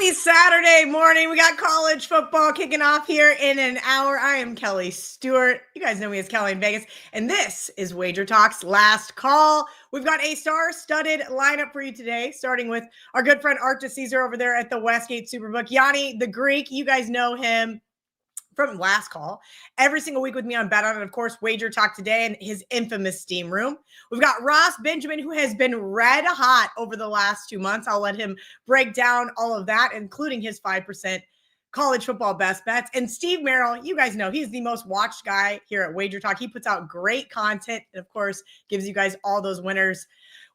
Happy Saturday morning. We got college football kicking off here in an hour. I am Kelly Stewart. You guys know me as Kelly in Vegas. And this is WagerTalk's last call. We've got a star-studded lineup for you today, starting with our good friend Art DiCesare over there at the Westgate Superbook. Yanni the Greek, you guys know him from last call every single week with me on Bet On, and of course WagerTalk today and his infamous steam room. We've got Ross Benjamin, who has been red hot over the last 2 months. I'll let him break down all of that, including his 5% college football best bets. And Steve Merrill, you guys know he's the most watched guy here at WagerTalk. He puts out great content and of course gives you guys all those winners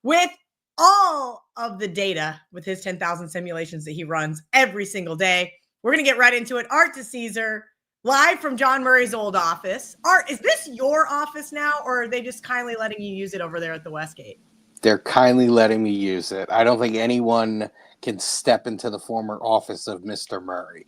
with all of the data with his 10,000 simulations that he runs every single day. We're going to get right into it. Art DiCesare, live from John Murray's old office. Art, is this your office now, or are they just kindly letting you use it over there at the Westgate? They're kindly letting me use it. I don't think anyone can step into the former office of Mr. Murray.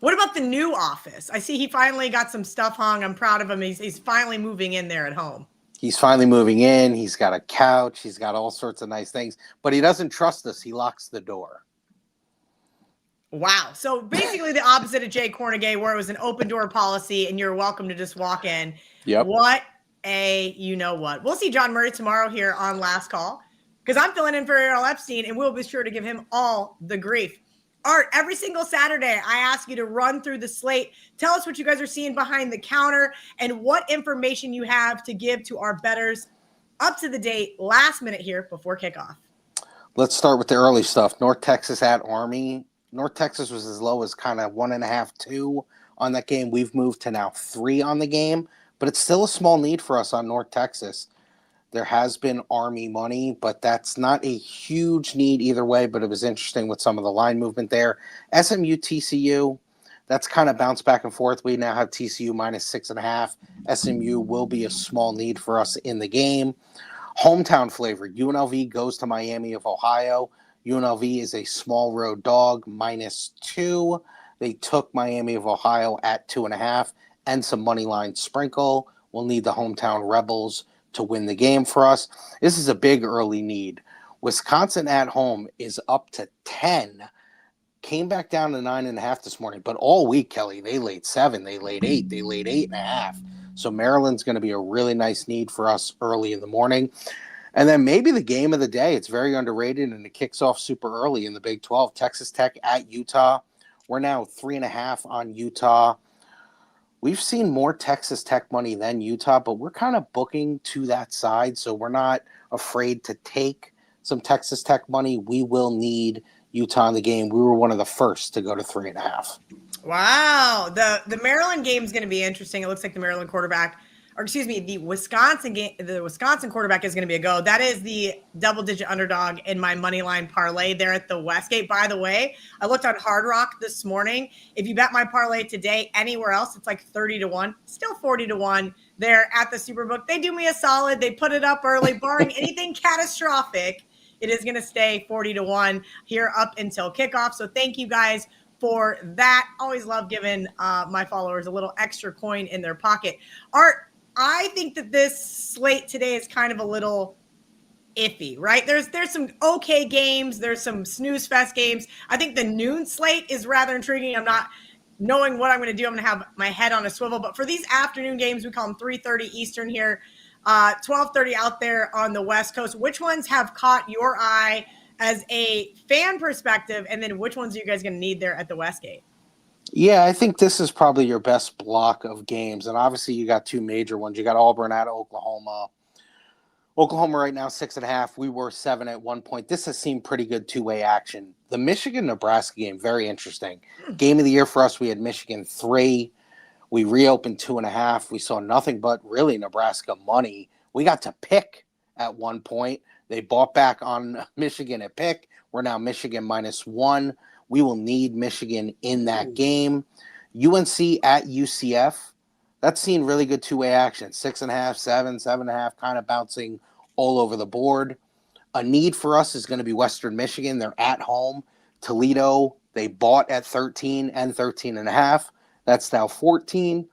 What about the new office? I see he finally got some stuff hung. I'm proud of him. He's finally moving in there at home. He's finally moving in. He's got a couch. He's got all sorts of nice things. But he doesn't trust us. He locks the door. Wow. So basically the opposite of Jay Cornegay, where it was an open door policy and you're welcome to just walk in. Yep. What a you-know-what. We'll see John Murray tomorrow here on Last Call because I'm filling in for Errol Epstein and we'll be sure to give him all the grief. Art, every single Saturday, I ask you to run through the slate. Tell us what you guys are seeing behind the counter and what information you have to give to our bettors up to the date last minute here before kickoff. Let's start with the early stuff. North Texas at Army. North Texas was as low as kind of 1.5, 2 on that game. We've moved to now 3 on the game, but it's still a small need for us on North Texas. There has been Army money, but that's not a huge need either way, but it was interesting with some of the line movement there. SMU, TCU, that's kind of bounced back and forth. We now have TCU minus 6.5. SMU will be a small need for us in the game. Hometown flavor, UNLV goes to Miami of Ohio. UNLV is a small road dog, minus 2. They took Miami of Ohio at 2.5 and some money line sprinkle. We'll need the hometown Rebels to win the game for us. This is a big early need. Wisconsin at home is up to 10. Came back down to 9.5 this morning, but all week, Kelly, they laid 7, they laid 8, they laid 8.5. So Maryland's going to be a really nice need for us early in the morning. And then maybe the game of the day. It's very underrated, and it kicks off super early in the Big 12. Texas Tech at Utah. We're now 3.5 on Utah. We've seen more Texas Tech money than Utah, but we're kind of booking to that side, so we're not afraid to take some Texas Tech money. We will need Utah in the game. We were one of the first to go to 3.5. Wow. The Maryland game is going to be interesting. It looks like the Maryland quarterback – or excuse me, the Wisconsin quarterback is going to be a go. That is the double-digit underdog in my Moneyline parlay there at the Westgate. By the way, I looked on Hard Rock this morning. If you bet my parlay today anywhere else, it's like 30-1, still 40-1 there at the Superbook. They do me a solid. They put it up early, barring anything catastrophic. It is going to stay 40-1 here up until kickoff. So thank you guys for that. Always love giving my followers a little extra coin in their pocket. Art, I think that this slate today is kind of a little iffy, right? There's some okay games. There's some snooze fest games. I think the noon slate is rather intriguing. I'm not knowing what I'm going to do. I'm going to have my head on a swivel. But for these afternoon games, we call them 3:30 Eastern here, 12:30 out there on the West Coast. Which ones have caught your eye as a fan perspective? And then which ones are you guys going to need there at the Westgate? Yeah, I think this is probably your best block of games. And obviously you got two major ones. You got Auburn at Oklahoma. Oklahoma right now, 6.5. We were 7 at one point. This has seemed pretty good two-way action. The Michigan-Nebraska game, very interesting. Game of the year for us, we had Michigan 3. We reopened 2.5. We saw nothing but really Nebraska money. We got to pick at one point. They bought back on Michigan at pick. We're now Michigan -1. We will need Michigan in that game. UNC at UCF. That's seen really good two-way action. 6.5, 7, 7.5, kind of bouncing all over the board. A need for us is going to be Western Michigan. They're at home. Toledo, they bought at 13 and 13.5. That's now 14.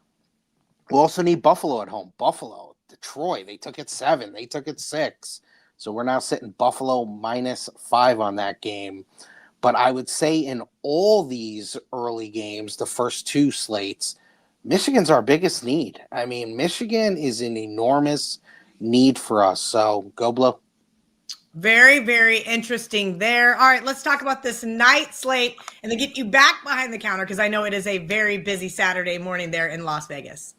We also need Buffalo at home. Buffalo, Detroit, they took it 7. They took it 6. So we're now sitting Buffalo -5 on that game. But I would say in all these early games, the first two slates, Michigan's our biggest need. I mean, Michigan is an enormous need for us. So go Blue. Very, very interesting there. All right, let's talk about this night slate and then get you back behind the counter because I know it is a very busy Saturday morning there in Las Vegas.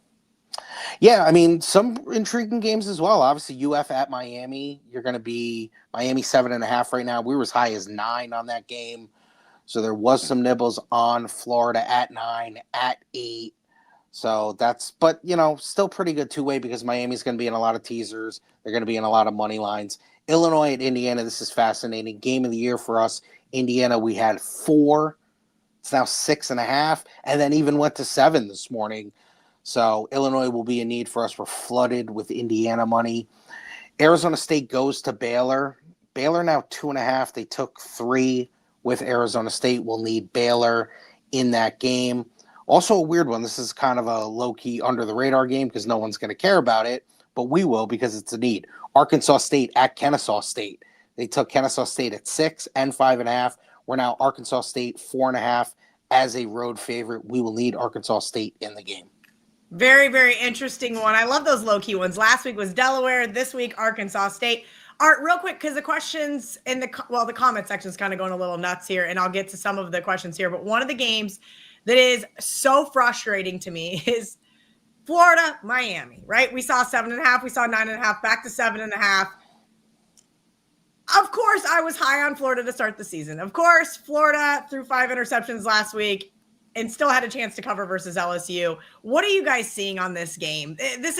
Yeah, I mean, some intriguing games as well. Obviously, UF at Miami. You're going to be Miami 7.5 right now. We were as high as 9 on that game. So there was some nibbles on Florida at 9, at 8. So but still pretty good two-way because Miami's going to be in a lot of teasers. They're going to be in a lot of money lines. Illinois at Indiana, this is fascinating. Game of the year for us. Indiana, we had 4. It's now 6.5, and then even went to 7 this morning. So Illinois will be a need for us. We're flooded with Indiana money. Arizona State goes to Baylor. Baylor now 2.5. They took 3 with Arizona State. We'll need Baylor in that game. Also a weird one. This is kind of a low-key under-the-radar game because no one's going to care about it, but we will because it's a need. Arkansas State at Kennesaw State. They took Kennesaw State at 6 and 5.5. We're now Arkansas State 4.5 as a road favorite. We will need Arkansas State in the game. Very, very interesting one. I love those low-key ones. Last week was Delaware. This week, Arkansas State. Art, real quick, because the questions in the comment section is kind of going a little nuts here, and I'll get to some of the questions here. But one of the games that is so frustrating to me is Florida, Miami, right? We saw 7.5, we saw 9.5, back to 7.5. Of course, I was high on Florida to start the season. Of course, Florida threw 5 interceptions last week and still had a chance to cover versus LSU. What are you guys seeing on this game? This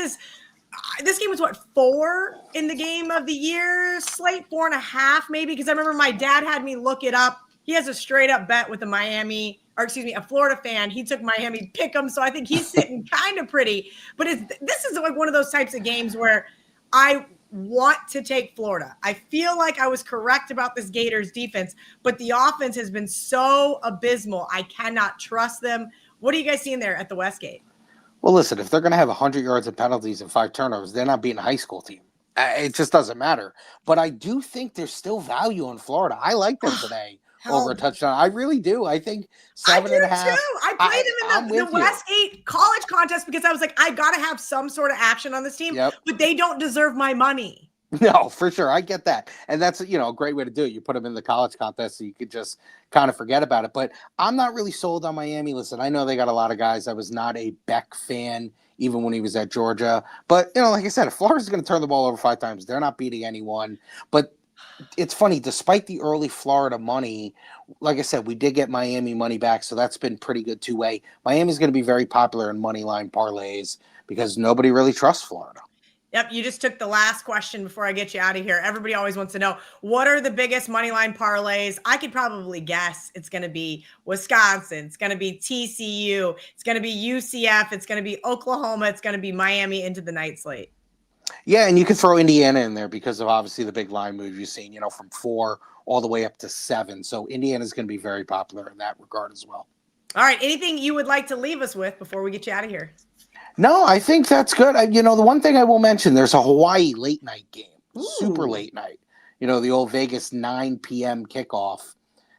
game was what, 4 in the game of the year slate, 4.5 maybe? Because I remember my dad had me look it up. He has a straight up bet with a Florida fan. He took Miami pick 'em, so I think he's sitting kind of pretty. But this is like one of those types of games where I want to take Florida. I feel like I was correct about this Gators defense, but the offense has been so abysmal. I cannot trust them. What are you guys seeing there at the Westgate? Well, listen, if they're going to have 100 yards of penalties and 5 turnovers, they're not being a high school team. It just doesn't matter. But I do think there's still value in Florida. I like them today over a touchdown. I really do. I think 7.5. I do too. I played them in the Westgate college contest because I was like, I got to have some sort of action on this team, but they don't deserve my money. No, for sure. I get that. And that's, a great way to do it. You put them in the college contest so you could just kind of forget about it. But I'm not really sold on Miami. Listen, I know they got a lot of guys. I was not a Beck fan even when he was at Georgia. But, like I said, if Florida's going to turn the ball over 5 times, they're not beating anyone. But it's funny, despite the early Florida money, like I said, we did get Miami money back, so that's been pretty good two-way. Miami's going to be very popular in Moneyline parlays because nobody really trusts Florida. Yep, you just took the last question before I get you out of here. Everybody always wants to know, what are the biggest Moneyline parlays? I could probably guess it's going to be Wisconsin. It's going to be TCU. It's going to be UCF. It's going to be Oklahoma. It's going to be Miami into the night slate. Yeah, and you can throw Indiana in there because of obviously the big line move you've seen, from 4 all the way up to 7. So Indiana is going to be very popular in that regard as well. All right, anything you would like to leave us with before we get you out of here? No, I think that's good. The one thing I will mention, there's a Hawaii late night game, super late night. The old Vegas 9 p.m. kickoff.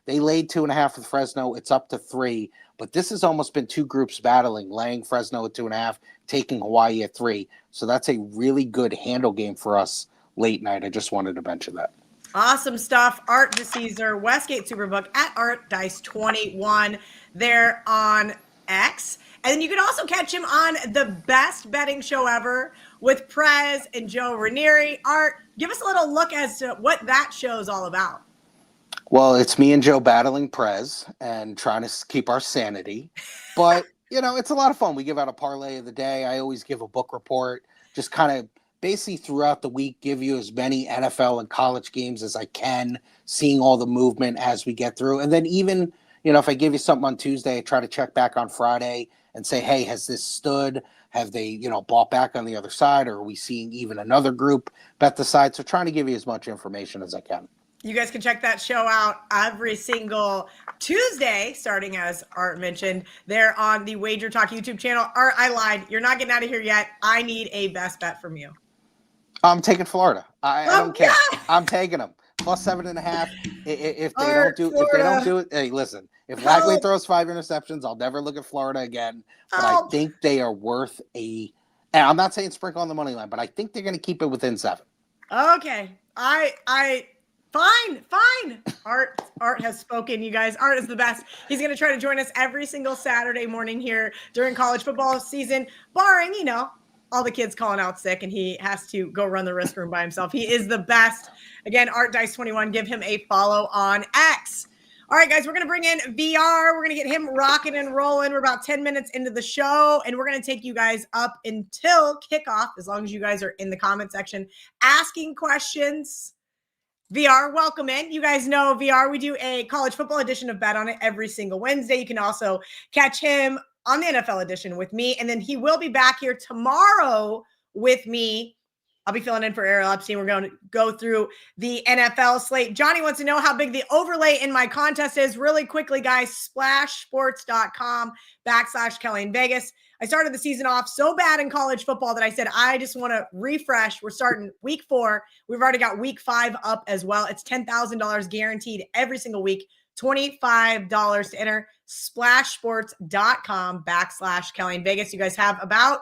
They laid 2.5 with Fresno. It's up to 3. But this has almost been 2 groups battling, laying Fresno at 2.5, taking Hawaii at 3. So that's a really good handle game for us late night. I just wanted to mention that. Awesome stuff. Art DiCesare, Westgate Superbook at ArtDice21 there on X. And then you can also catch him on the best betting show ever with Prez and Joe Ranieri. Art, give us a little look as to what that show is all about. Well, it's me and Joe battling Prez and trying to keep our sanity. But, it's a lot of fun. We give out a parlay of the day. I always give a book report, just kind of basically throughout the week, give you as many NFL and college games as I can, seeing all the movement as we get through. And then even, if I give you something on Tuesday, I try to check back on Friday and say, hey, has this stood? Have they, bought back on the other side? Or are we seeing even another group bet the side? So trying to give you as much information as I can. You guys can check that show out every single Tuesday, starting as Art mentioned, there on the WagerTalk YouTube channel. Art, I lied. You're not getting out of here yet. I need a best bet from you. I'm taking Florida. I don't care. Yeah. I'm taking them. plus 7.5. If they Art, don't Florida. do it, hey, listen. If Help. Lagley throws 5 interceptions, I'll never look at Florida again. But Help. I think they are worth and I'm not saying sprinkle on the money line, but I think they're going to keep it within 7. Okay. Fine. Art has spoken, you guys. Art is the best. He's going to try to join us every single Saturday morning here during college football season, barring, all the kids calling out sick and he has to go run the risk room by himself. He is the best. Again, Art Dice 21. Give him a follow on X. All right, guys, we're going to bring in VR. We're going to get him rocking and rolling. We're about 10 minutes into the show, and we're going to take you guys up until kickoff, as long as you guys are in the comment section asking questions. VR, welcome in. You guys know VR. We do a college football edition of Bet On It every single Wednesday. You can also catch him on the NFL edition with me, and then he will be back here tomorrow with me. I'll be filling in for Errol Epstein. We're going to go through the NFL slate. Johnny wants to know how big the overlay in my contest is. Really quickly, guys, splashsports.com/Kelly in Vegas. I started the season off so bad in college football that I said, I just want to refresh. We're starting week 4. We've already got week 5 up as well. It's $10,000 guaranteed every single week. $25 to enter. Splashsports.com/Kelly in Vegas. You guys have about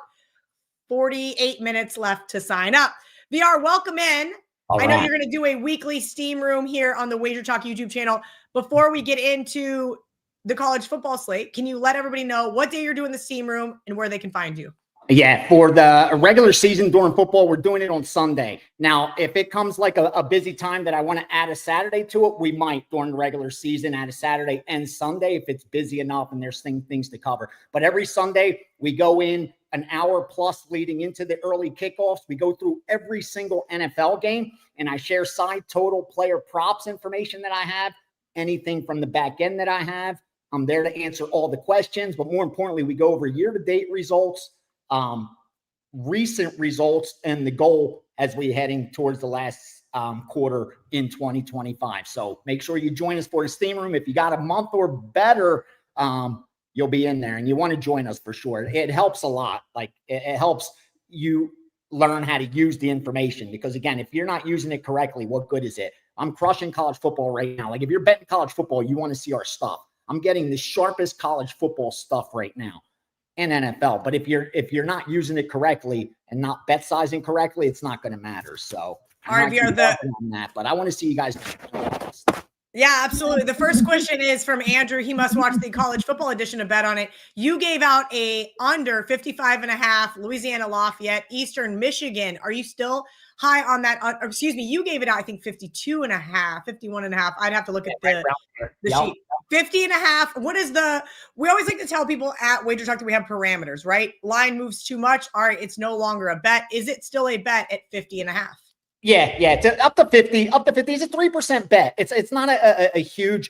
48 minutes left to sign up. VR, welcome in. I know you're going to do a weekly steam room here on the WagerTalk YouTube channel. Before we get into the college football slate, can you let everybody know what day you're doing the steam room and where they can find you? Yeah, for the regular season during football, we're doing it on Sunday. Now, if it comes like a busy time that I want to add a Saturday to it, we might during the regular season add a Saturday and Sunday if it's busy enough and there's things to cover. But every Sunday, we go in an hour plus leading into the early kickoffs. We go through every single NFL game, and I share side total player props information that I have, anything from the back end that I have. I'm there to answer all the questions, but more importantly, we go over year-to-date results, recent results, and the goal as we're heading towards the last quarter in 2025. So make sure you join us for the steam room. If you got a month or better, you'll be in there, and you want to join us for sure. It helps a lot. Like it helps you learn how to use the information, because again, if you're not using it correctly, what good is it? I'm crushing college football right now. Like if you're betting college football, you want to see our stuff. I'm getting the sharpest college football stuff right now in NFL. But if you're not using it correctly and not bet sizing correctly, it's not going to matter. So all right, VR, on that, but I want to see you guys. Yeah, absolutely. The first question is from Andrew. He must watch the college football edition of Bet On It. You gave out a under 55.5, Louisiana Lafayette, Eastern Michigan. Are you still high on that? Excuse me. You gave it out, I think 52.5, 51.5. I'd have to look at the sheet. 50.5. What is we always like to tell people at WagerTalk that we have parameters, right? Line moves too much. All right, it's no longer a bet. Is it still a bet at 50.5? Yeah. It's up to 50. Up to 50 is a 3% bet. It's not a huge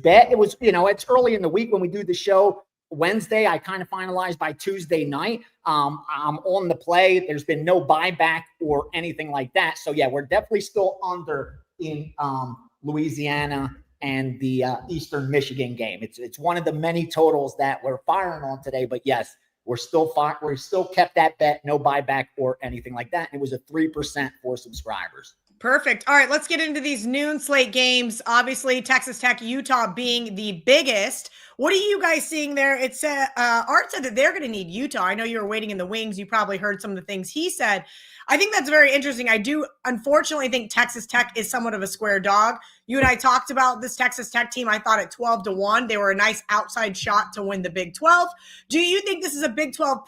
bet. It was, it's early in the week when we do the show. Wednesday, I kind of finalized by Tuesday night. I'm on the play. There's been no buyback or anything like that. So yeah, we're definitely still under in Louisiana and the Eastern Michigan game. It's one of the many totals that we're firing on today. But yes, we're still kept that bet, no buyback or anything like that. And it was a 3% for subscribers. Perfect. All right, let's get into these noon slate games. Obviously, Texas Tech, Utah being the biggest. What are you guys seeing there? It's Art said that they're going to need Utah. I know you were waiting in the wings. You probably heard some of the things he said. I think that's very interesting. I do, unfortunately, think Texas Tech is somewhat of a square dog. You and I talked about this Texas Tech team. I thought at 12-1, they were a nice outside shot to win the Big 12. Do you think this is a Big 12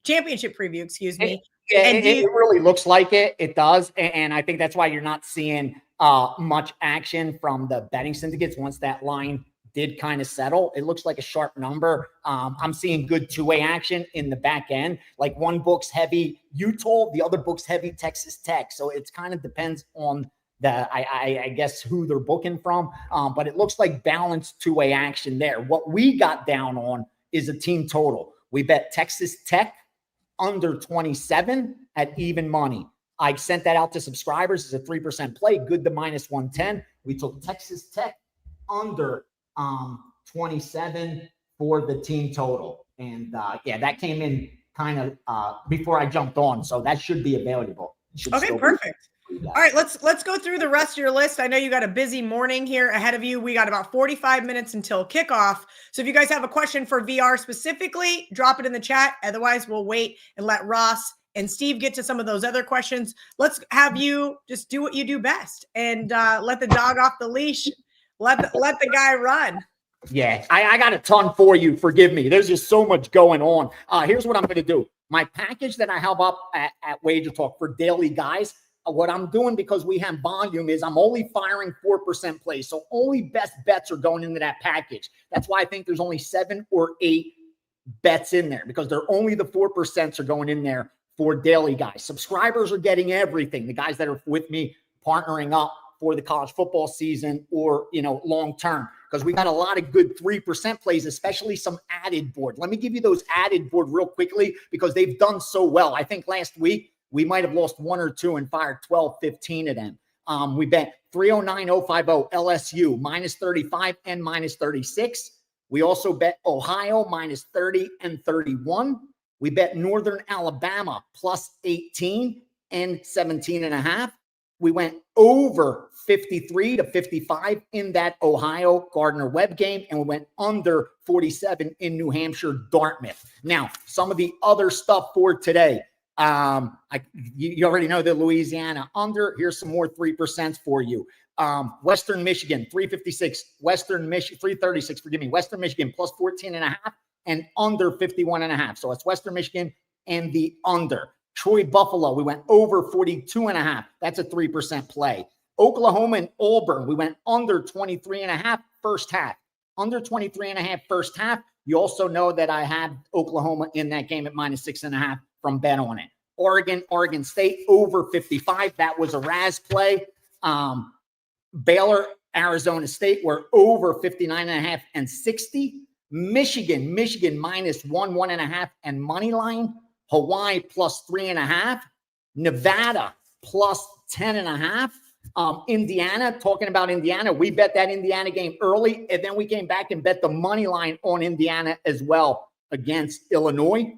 championship preview, excuse me? Yeah, it really looks like it. It does. And I think that's why you're not seeing much action from the betting syndicates once that line did kind of settle. It looks like a sharp number. I'm seeing good two-way action in the back end. Like one book's heavy Utah, the other book's heavy Texas Tech. So it kind of depends on I guess who they're booking from. But it looks like balanced two-way action there. What we got down on is a team total. We bet Texas Tech under 27 at even money. I sent that out to subscribers as a 3% play, good to -110. We took Texas Tech under 27 for the team total. And that came in kind of before I jumped on. So that should be available. Okay, perfect. All right, let's go through the rest of your list. I know you got a busy morning here ahead of you. We got about 45 minutes until kickoff. So if you guys have a question for VR specifically, drop it in the chat. Otherwise, we'll wait and let Ross and Steve get to some of those other questions. Let's have you just do what you do best and let the dog off the leash. Let the guy run. Yeah, I got a ton for you. Forgive me. There's just so much going on. Here's what I'm going to do. My package that I have up at WagerTalk for daily guys, what I'm doing because we have volume is I'm only firing 4% plays. So only best bets are going into that package. That's why I think there's only 7 or 8 bets in there because they're only the 4% are going in there for daily guys. Subscribers are getting everything. The guys that are with me partnering up for the college football season or, long term, because we got a lot of good 3% plays, especially some added board. Let me give you those added board real quickly because they've done so well. I think last week we might have lost 1 or 2 and fired 12, 15 of them. We bet 309.050 LSU minus 35 and minus 36. We also bet Ohio minus 30 and 31. We bet Northern Alabama plus 18 and 17.5. We went over 53 to 55 in that Ohio Gardner-Webb game, and we went under 47 in New Hampshire Dartmouth. Now, some of the other stuff for today. You already know the Louisiana under. Here's some more 3% for you. Western Michigan 356, Western Michigan 336. Forgive me, Western Michigan plus 14.5 and under 51.5. So it's Western Michigan and the under. Troy Buffalo, we went over 42.5. That's a 3% play. Oklahoma and Auburn, we went under 23.5 first half. Under 23.5 first half. You also know that I had Oklahoma in that game at minus 6.5 from bet on it. Oregon State over 55. That was a Raz play. Baylor, Arizona State were over 59.5 and 60. Michigan minus 1.5 and money line. Hawaii plus 3.5. Nevada plus 10.5. Indiana, talking about Indiana, we bet that Indiana game early, and then we came back and bet the money line on Indiana as well against Illinois.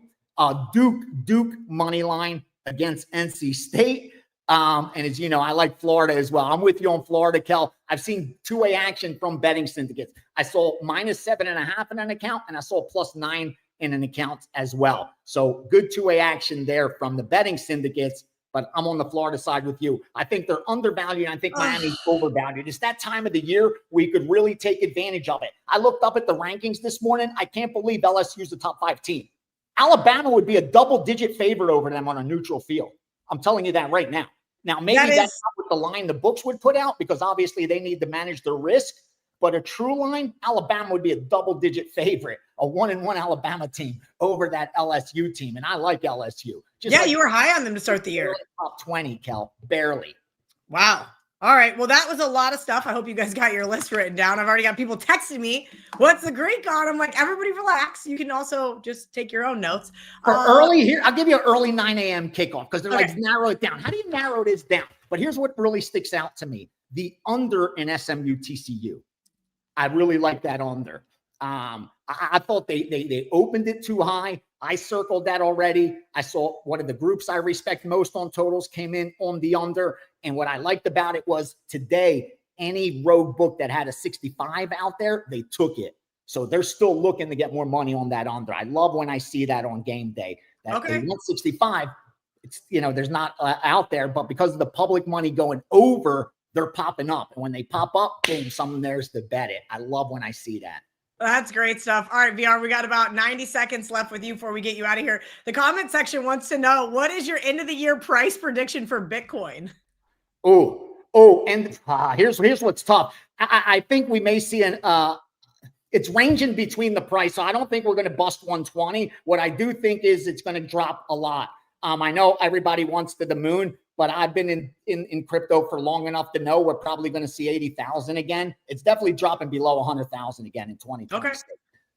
Duke money line against NC State. And as you know, I like Florida as well. I'm with you on Florida, Kel. I've seen two-way action from betting syndicates. I saw minus 7.5 in an account, and I saw plus 9 in an account as well. So good two-way action there from the betting syndicates. But I'm on the Florida side with you. I think they're undervalued. I think Miami's overvalued. It's that time of the year where you could really take advantage of it. I looked up at the rankings this morning. I can't believe LSU's the top 5 team. Alabama would be a double-digit favorite over them on a neutral field. I'm telling you that right now. Now, maybe that's not what the line the books would put out because obviously they need to manage their risk. But a true line, Alabama would be a double-digit favorite, a 1-1 Alabama team over that LSU team. And I like LSU. You were high on them to start the year. Top 20, Kel, barely. Wow. All right. Well, that was a lot of stuff. I hope you guys got your list written down. I've already got people texting me, what's the Greek on? I'm like, everybody relax. You can also just take your own notes. For early here, I'll give you an early 9 a.m. kickoff because they're like, narrow it down. How do you narrow this down? But here's what really sticks out to me. The under in SMU TCU. I really like that under. I thought they opened it too high. I circled that already. I saw one of the groups I respect most on totals came in on the under. And what I liked about it was today, any road book that had a 65 out there, they took it. So they're still looking to get more money on that under. I love when I see that on game day. That they went 65. It's, there's not out there, but because of the public money going over, they're popping up. And when they pop up, boom, someone there's to bet it. I love when I see that. That's great stuff. All right, VR, we got about 90 seconds left with you before we get you out of here. The comment section wants to know, what is your end of the year price prediction for Bitcoin? And here's what's tough. I think we may see it's ranging between the price. So I don't think we're going to bust 120. What I do think is it's going to drop a lot. I know everybody wants to the moon, but I've been in crypto for long enough to know we're probably going to see 80,000 again. It's definitely dropping below 100,000 again in 2020. Okay.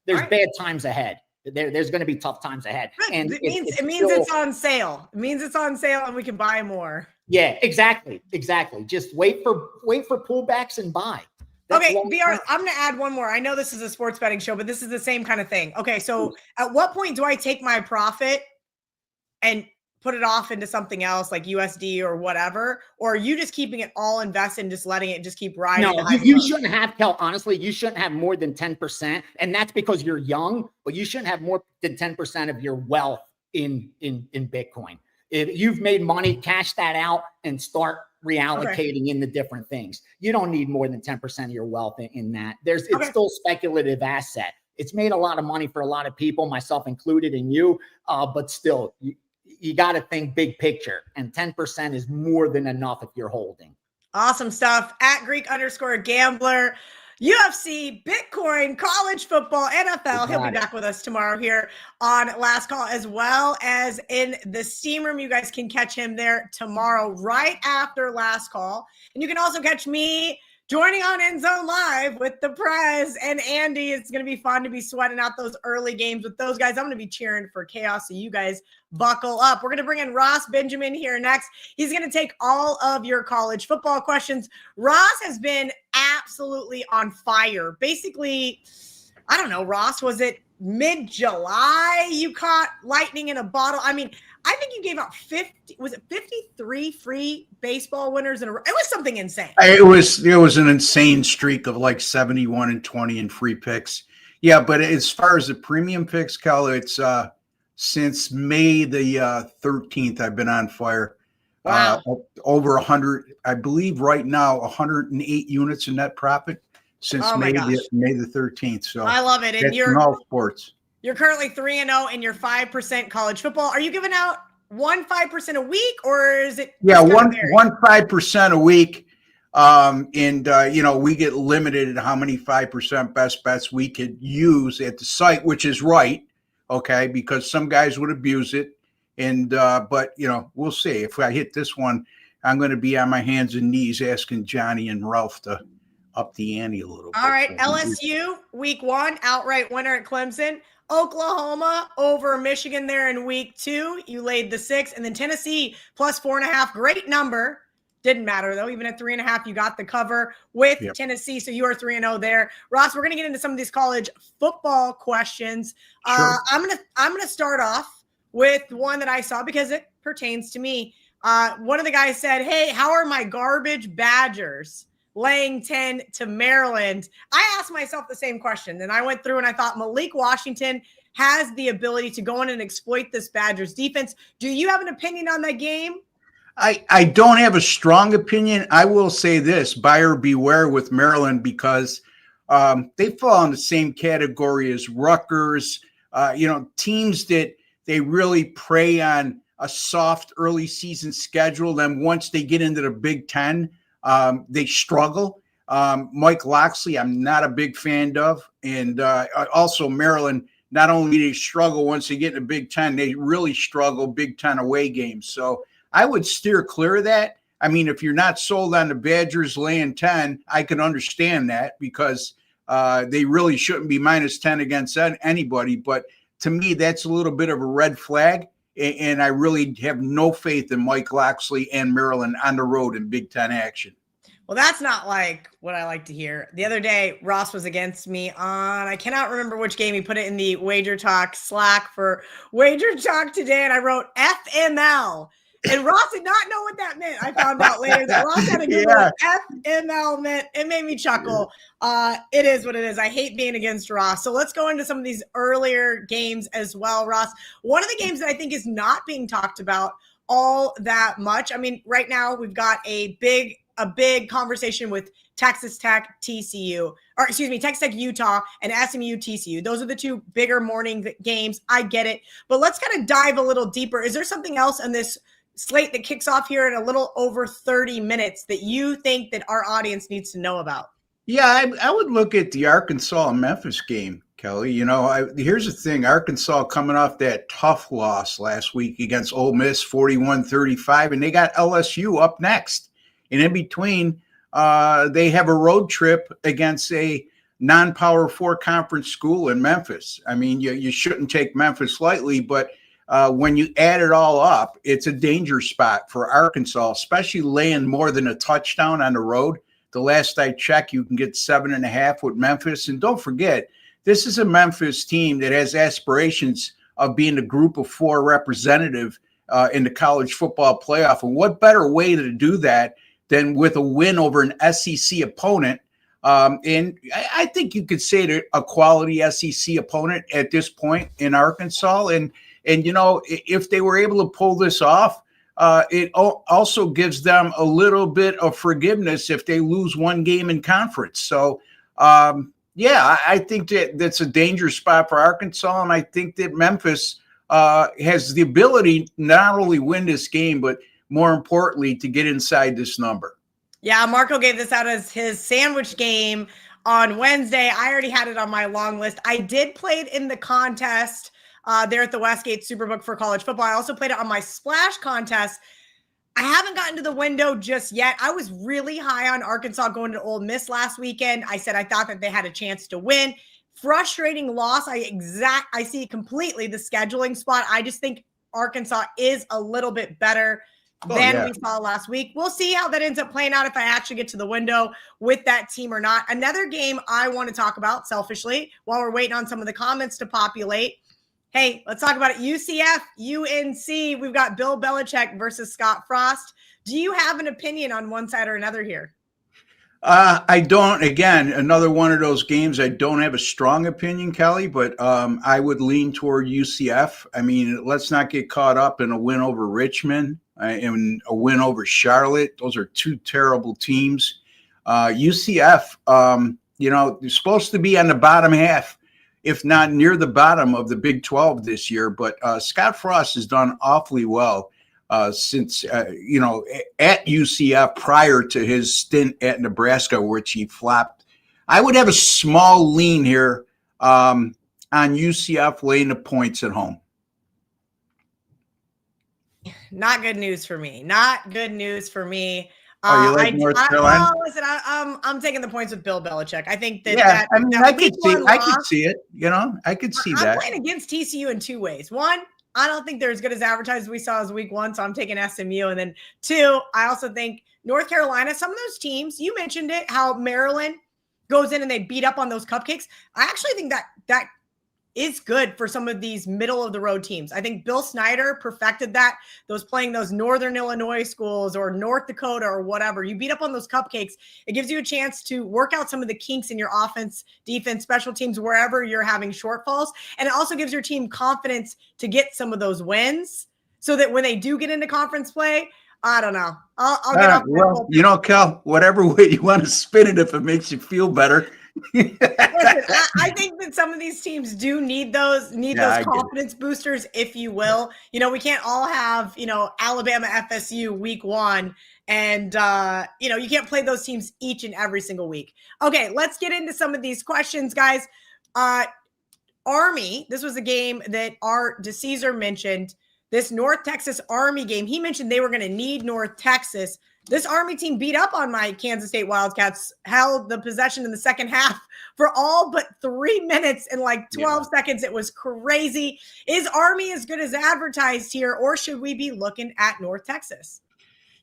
There's bad times ahead. There's going to be tough times ahead. And it means it's on sale. It means it's on sale and we can buy more. Yeah, exactly. Just wait for pullbacks and buy. Okay, VR, I'm going to add one more. I know this is a sports betting show, but this is the same kind of thing. Okay, so at what point do I take my profit and put it off into something else like USD or whatever? Or are you just keeping it all invested and just letting it just keep riding? No, you shouldn't have, Kel, honestly, you shouldn't have more than 10%. And that's because you're young, but you shouldn't have more than 10% of your wealth in Bitcoin. If you've made money, cash that out and start reallocating into different things. You don't need more than 10% of your wealth in that. It's still speculative asset. It's made a lot of money for a lot of people, myself included, and you, but still, you got to think big picture, and 10% is more than enough if you're holding. Awesome stuff. At Greek_Gambler, UFC, Bitcoin, college football, NFL. He'll be back with us tomorrow here on Last Call, as well as in the steam room. You guys can catch him there tomorrow right after Last Call. And you can also catch me joining on End Zone Live with the Prez and Andy. It's going to be fun to be sweating out those early games with those guys. I'm going to be cheering for chaos, so you guys buckle up. We're going to bring in Ross Benjamin here next. He's going to take all of your college football questions. Ross has been absolutely on fire. Basically, I don't know, Ross, was it mid-July you caught lightning in a bottle? I mean, I think you gave out 53 free baseball winners in a row. It was something insane. It was an insane streak of like 71 and 20 in free picks. Yeah, but as far as the premium picks, Cal, it's since May the 13th, I've been on fire. Wow. Over 100, I believe right now, 108 units in net profit since May the 13th. So I love it. And you're in all sports. You're currently 3-0 in your 5% college football. Are you giving out 5% a week, or is it? Yeah, 5% a week. We get limited at how many 5% best bets we could use at the site, which is right. Okay. Because some guys would abuse it. But we'll see. If I hit this one, I'm going to be on my hands and knees asking Johnny and Ralph to up the ante a little bit. All right. LSU week 1, outright winner at Clemson. Oklahoma over Michigan there in week 2. You laid the 6. And then Tennessee plus 4.5. Great number. Didn't matter, though. Even at 3.5, you got the cover with Tennessee. So you are 3-0 there. Ross, we're going to get into some of these college football questions. Sure. I'm gonna start off with one that I saw because it pertains to me. One of the guys said, hey, how are my garbage Badgers laying 10 to Maryland? I asked myself the same question, and I went through and I thought Malik Washington has the ability to go in and exploit this Badgers defense. Do you have an opinion on that game? I don't have a strong opinion. I will say this, buyer beware with Maryland, because they fall in the same category as Rutgers, teams that they really prey on a soft early season schedule. Then once they get into the Big Ten, they struggle. Mike Locksley, I'm not a big fan of. And also Maryland, not only do they struggle once they get in the Big Ten, they really struggle Big Ten away games. So I would steer clear of that. I mean, if you're not sold on the Badgers laying 10, I can understand that because they really shouldn't be minus 10 against anybody. But to me, that's a little bit of a red flag. And I really have no faith in Mike Locksley and Maryland on the road in Big Ten action. Well, that's not like what I like to hear. The other day, Ross was against me on, I cannot remember which game. He put it in the WagerTalk Slack for WagerTalk today, and I wrote FML. And Ross did not know what that meant. I found out later that Ross had a good what FML meant. It made me chuckle. It is what it is. I hate being against Ross. So let's go into some of these earlier games as well, Ross. One of the games that I think is not being talked about all that much. I mean, right now we've got a big conversation with Texas Tech, Texas Tech, Utah, and SMU, TCU. Those are the two bigger morning games. I get it. But let's kind of dive a little deeper. Is there something else in this slate that kicks off here in a little over 30 minutes that you think that our audience needs to know about? Yeah, I would look at the Arkansas and Memphis game, Kelly. Here's the thing. Arkansas coming off that tough loss last week against Ole Miss, 41-35, and they got LSU up next. And in between, they have a road trip against a non-Power 4 conference school in Memphis. I mean, you shouldn't take Memphis lightly, but when you add it all up, it's a danger spot for Arkansas, especially laying more than a touchdown on the road. The last I checked, you can get 7.5 with Memphis. And don't forget, this is a Memphis team that has aspirations of being a group of 4 representative in the college football playoff. And what better way to do that than with a win over an SEC opponent? And I think you could say that a quality SEC opponent at this point in Arkansas. And if they were able to pull this off, it also gives them a little bit of forgiveness if they lose one game in conference. So, I think that's a dangerous spot for Arkansas. And I think that Memphis has the ability not only win this game, but more importantly, to get inside this number. Yeah, Marco gave this out as his sandwich game on Wednesday. I already had it on my long list. I did play it in the contest there at the Westgate Superbook for college football. I also played it on my splash contest. I haven't gotten to the window just yet. I was really high on Arkansas going to Ole Miss last weekend. I said I thought that they had a chance to win. Frustrating loss. I see completely the scheduling spot. I just think Arkansas is a little bit better than we saw last week. We'll see how that ends up playing out if I actually get to the window with that team or not. Another game I want to talk about selfishly while we're waiting on some of the comments to populate. Hey, let's talk about it. UCF, UNC. We've got Bill Belichick versus Scott Frost. Do you have an opinion on one side or another here? I don't. Again, another one of those games. I don't have a strong opinion, Kelly, but I would lean toward UCF. I mean, let's not get caught up in a win over Richmond and a win over Charlotte. Those are two terrible teams. UCF, they're supposed to be on the bottom half, if not near the bottom of the Big 12 this year. But Scott Frost has done awfully well since, at UCF prior to his stint at Nebraska, which he flopped. I would have a small lean here on UCF laying the points at home. Not good news for me. Not good news for me. Oh, you like North Carolina? Listen, I'm taking the points with Bill Belichick. I think that. Yeah, I mean, I could see it. I could see that. I'm playing against TCU in two ways. One, I don't think they're as good as advertised as we saw as week one, so I'm taking SMU. And then two, I also think North Carolina, some of those teams, you mentioned it, how Maryland goes in and they beat up on those cupcakes. I actually think that is good for some of these middle of the road teams. I think Bill Snyder perfected that. Those playing those Northern Illinois schools or North Dakota or whatever, you beat up on those cupcakes. It gives you a chance to work out some of the kinks in your offense, defense, special teams, wherever you're having shortfalls. And it also gives your team confidence to get some of those wins so that when they do get into conference play, I don't know. I'll get off. Kel, whatever way you want to spin it, if it makes you feel better. Listen, I think that some of these teams do need those confidence boosters, if you will. We can't all have, Alabama, FSU week one. And, you can't play those teams each and every single week. Okay, let's get into some of these questions, guys. Army, this was a game that Art DiCesare mentioned. This North Texas Army game, he mentioned they were going to need North Texas. This Army team beat up on my Kansas State Wildcats, held the possession in the second half for all but 3 minutes and 12 seconds. It was crazy. Is Army as good as advertised here, or should we be looking at North Texas?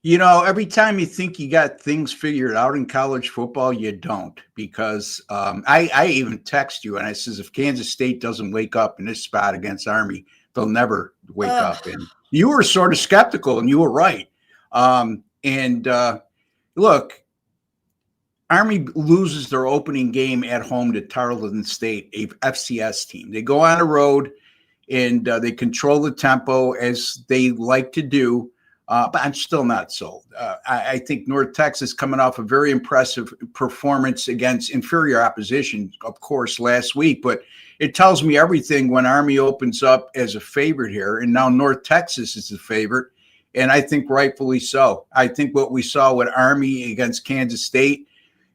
Every time you think you got things figured out in college football, you don't, because I even text you and I says, if Kansas State doesn't wake up in this spot against Army, they'll never wake up. And you were sort of skeptical, and you were right. Look, Army loses their opening game at home to Tarleton State, a FCS team. They go on the road and they control the tempo as they like to do. But I'm still not sold. I think North Texas coming off a very impressive performance against inferior opposition, of course, last week. But it tells me everything when Army opens up as a favorite here. And now North Texas is the favorite. And I think rightfully so. I think what we saw with Army against Kansas State,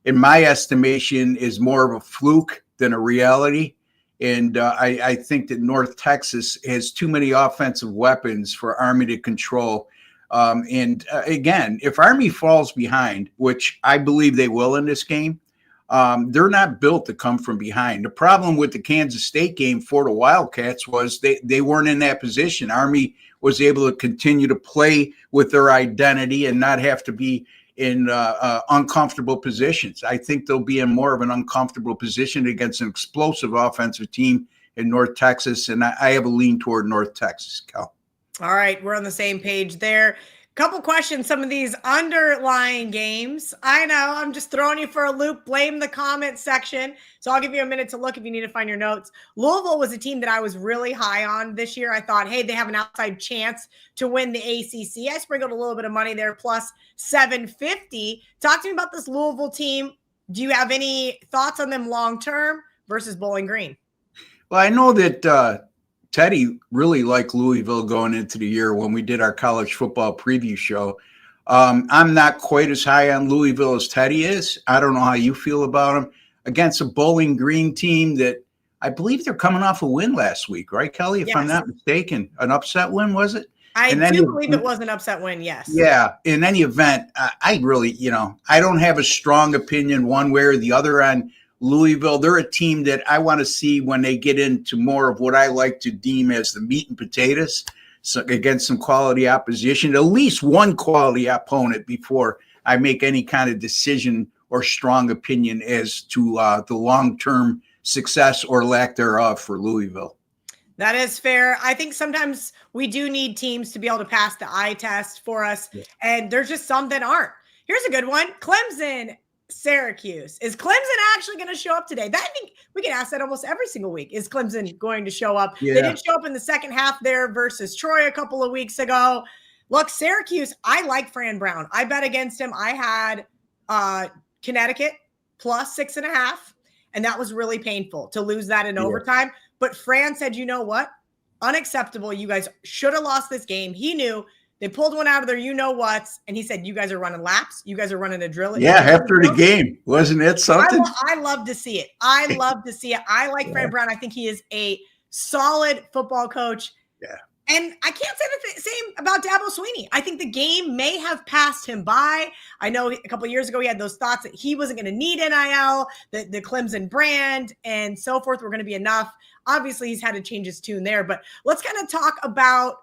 in my estimation, is more of a fluke than a reality. And I think that North Texas has too many offensive weapons for Army to control. Again, if Army falls behind, which I believe they will in this game, they're not built to come from behind. The problem with the Kansas State game for the Wildcats was they weren't in that position. Army was able to continue to play with their identity and not have to be in uncomfortable positions. I think they'll be in more of an uncomfortable position against an explosive offensive team in North Texas, and I have a lean toward North Texas, Cal. All right, we're on the same page there. Couple questions, some of these underlying games. I know, I'm just throwing you for a loop. Blame the comment section. So I'll give you a minute to look if you need to find your notes. Louisville was a team that I was really high on this year. I thought, hey, they have an outside chance to win the ACC. I sprinkled a little bit of money there, plus 750. Talk to me about this Louisville team. Do you have any thoughts on them long-term versus Bowling Green? Well, I know that Teddy really liked Louisville going into the year when we did our college football preview show. I'm not quite as high on Louisville as Teddy is. I don't know how you feel about him. Against a Bowling Green team that I believe they're coming off a win last week, right, Kelly? If I'm not mistaken, an upset win, was it? I do believe it was an upset win, yes. Yeah. In any event, I really, I don't have a strong opinion one way or the other on Louisville. They're a team that I want to see when they get into more of what I like to deem as the meat and potatoes, so against some quality opposition, at least one quality opponent before I make any kind of decision or strong opinion as to the long-term success or lack thereof for Louisville. That is fair. I think sometimes we do need teams to be able to pass the eye test for us, and there's just some that aren't. Here's a good one. Clemson, Syracuse. Is Clemson actually going to show up today? I think we can ask that almost every single week. Is Clemson going to show up? Yeah. They did show up in the second half there versus Troy a couple of weeks ago. Look, Syracuse, I like Fran Brown. I bet against him. I had Connecticut plus 6.5, and that was really painful to lose that in overtime. But Fran said, you know what? Unacceptable. You guys should have lost this game. He knew. They pulled one out of their you-know-whats, and he said, you guys are running laps. You guys are running a drill. Yeah, after the game. Wasn't it something? I love to see it. I love to see it. I like Fran Brown. I think he is a solid football coach. Yeah. And I can't say the same about Dabo Swinney. I think the game may have passed him by. I know a couple of years ago he had those thoughts that he wasn't going to need NIL, the Clemson brand, and so forth were going to be enough. Obviously, he's had to change his tune there. But let's kind of talk about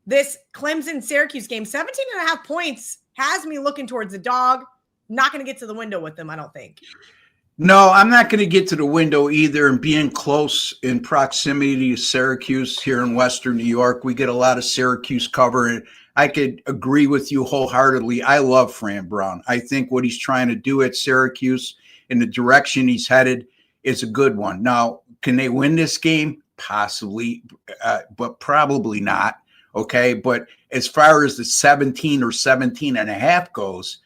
this Clemson-Syracuse game. 17.5 points has me looking towards the dog. Not going to get to the window with them, I don't think. No, I'm not going to get to the window either. And being close in proximity to Syracuse here in Western New York, we get a lot of Syracuse cover. And I could agree with you wholeheartedly. I love Fran Brown. I think what he's trying to do at Syracuse in the direction he's headed is a good one. Now, can they win this game? Possibly, but probably not. Okay. But as far as the 17 or 17.5 goes,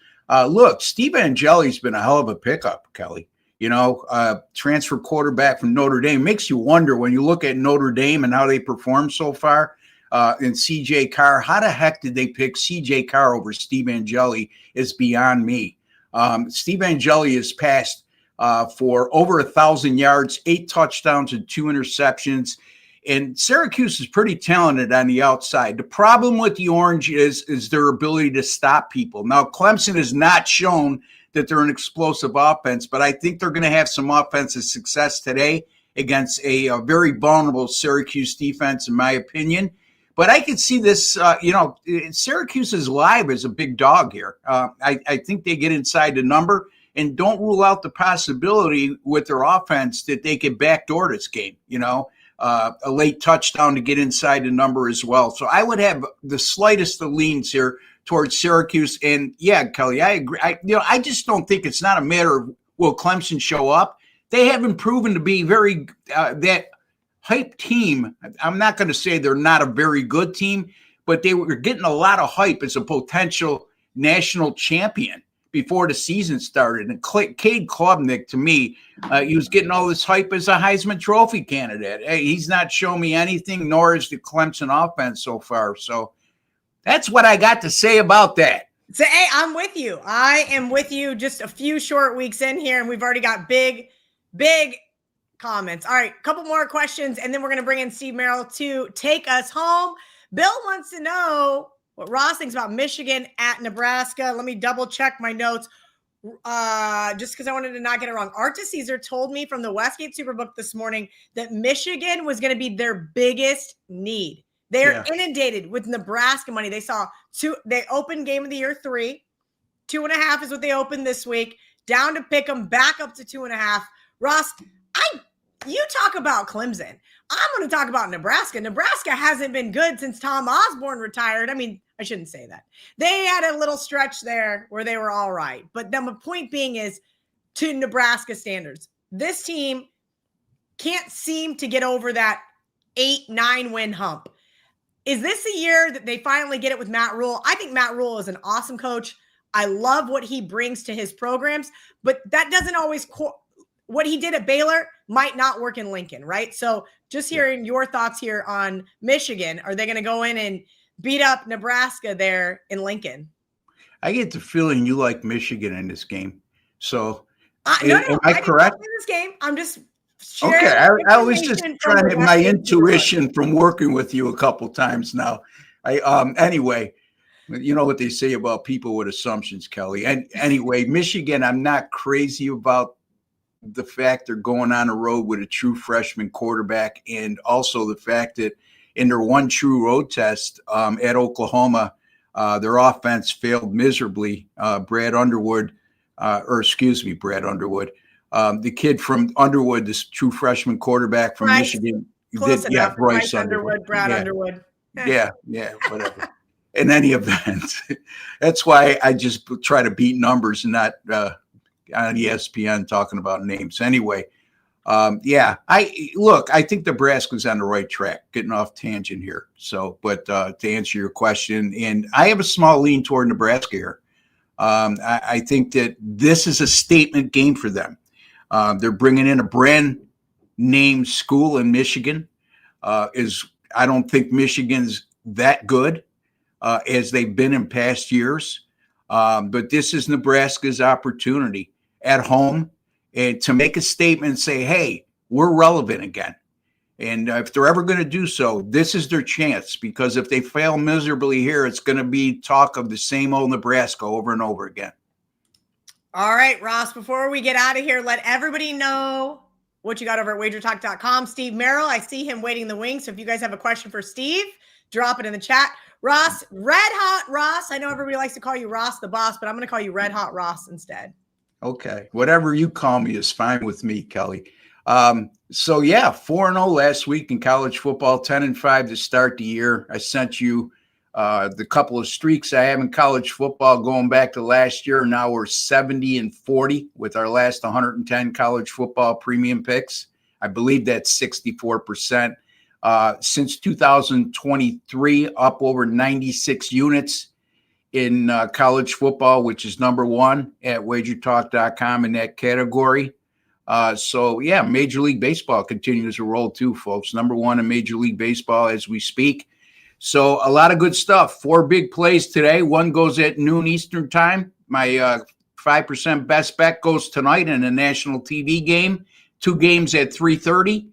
look, Steve Angeli's been a hell of a pickup, Kelly. Transfer quarterback from Notre Dame. Makes you wonder when you look at Notre Dame and how they performed so far. And CJ Carr, how the heck did they pick CJ Carr over Steve Angeli is beyond me. Steve Angeli has passed for over 1,000 yards, 8 touchdowns and 2 interceptions. And Syracuse is pretty talented on the outside. The problem with the Orange is their ability to stop people. Now, Clemson has not shown that they're an explosive offense, but I think they're going to have some offensive success today against a very vulnerable Syracuse defense, in my opinion. But I could see this, Syracuse is live as a big dog here. I think they get inside the number, and don't rule out the possibility with their offense that they could backdoor this game, a late touchdown to get inside the number as well. So I would have the slightest of leans here towards Syracuse. And yeah, Kelly, I agree. I just don't think it's not a matter of will Clemson show up. They haven't proven to be very that hype team. I'm not going to say they're not a very good team, but they were getting a lot of hype as a potential national champion before the season started. And Cade Klubnik, to me, he was getting all this hype as a Heisman Trophy candidate. Hey, he's not shown me anything, nor is the Clemson offense so far. So that's what I got to say about that. So, hey, I'm with you. I am with you. Just a few short weeks in here, and we've already got big comments. All right, a couple more questions, and then we're going to bring in Steve Merrill to take us home. Bill wants to know what Ross thinks about Michigan at Nebraska. Let me double check my notes just because I wanted to not get it wrong. Art DiCesare told me from the Westgate Superbook this morning that Michigan was going to be their biggest need. They're inundated with Nebraska money. They saw they opened game of the year 3. 2.5 is what they opened this week. Down to pick them back up to 2.5. Ross, you talk about Clemson. I'm going to talk about Nebraska. Nebraska hasn't been good since Tom Osborne retired. I mean, I shouldn't say that. They had a little stretch there where they were all right. But then the point being is, to Nebraska standards, this team can't seem to get over that 8-9 win hump. Is this the year that they finally get it with Matt Rule? I think Matt Rule is an awesome coach. I love what he brings to his programs, but that doesn't always what he did at Baylor might not work in Lincoln, right? So just hearing your thoughts here on Michigan. Are they going to go in and beat up Nebraska there in Lincoln? I get the feeling you like Michigan in this game. So no, am I correct? In this game, I'm just okay. I was just trying to my intuition from working with you a couple times now. Anyway, you know what they say about people with assumptions, Kelly. And anyway, Michigan, I'm not crazy about the fact they're going on the road with a true freshman quarterback, and also the fact that in their one true road test at Oklahoma, their offense failed miserably. Brad Underwood, the kid from Underwood, this true freshman quarterback from Michigan. Close enough. Bryce Underwood, Brad Underwood. Yeah, whatever. In any event, that's why I just try to beat numbers and not on ESPN talking about names. Anyway, I think Nebraska's on the right track, getting off tangent here. So, but to answer your question, and I have a small lean toward Nebraska here. I think that this is a statement game for them. They're bringing in a brand name school in Michigan. I don't think Michigan's that good as they've been in past years. But this is Nebraska's opportunity at home and to make a statement and say, hey, we're relevant again. And if they're ever going to do so, this is their chance, because if they fail miserably here, it's going to be talk of the same old Nebraska over and over again. All right, Ross, before we get out of here, let everybody know what you got over at WagerTalk.com. Steve Merrill, I see him waiting in the wings. So if you guys have a question for Steve, drop it in the chat. Ross, Red Hot Ross. I know everybody likes to call you Ross the boss, but I'm going to call you Red Hot Ross instead. Okay. Whatever you call me is fine with me, Kelly. 4-0 last week in college football, 10-5 to start the year. I sent you the couple of streaks I have in college football going back to last year. Now we're 70-40 with our last 110 college football premium picks. I believe that's 64%. Since 2023, up over 96 units in college football, which is number one at WagerTalk.com in that category. Major League Baseball continues to roll too, folks. Number one in Major League Baseball as we speak. So a lot of good stuff. 4 big plays today. One goes at noon Eastern time. My 5% best bet goes tonight in a national TV game. 2 games at 3:30.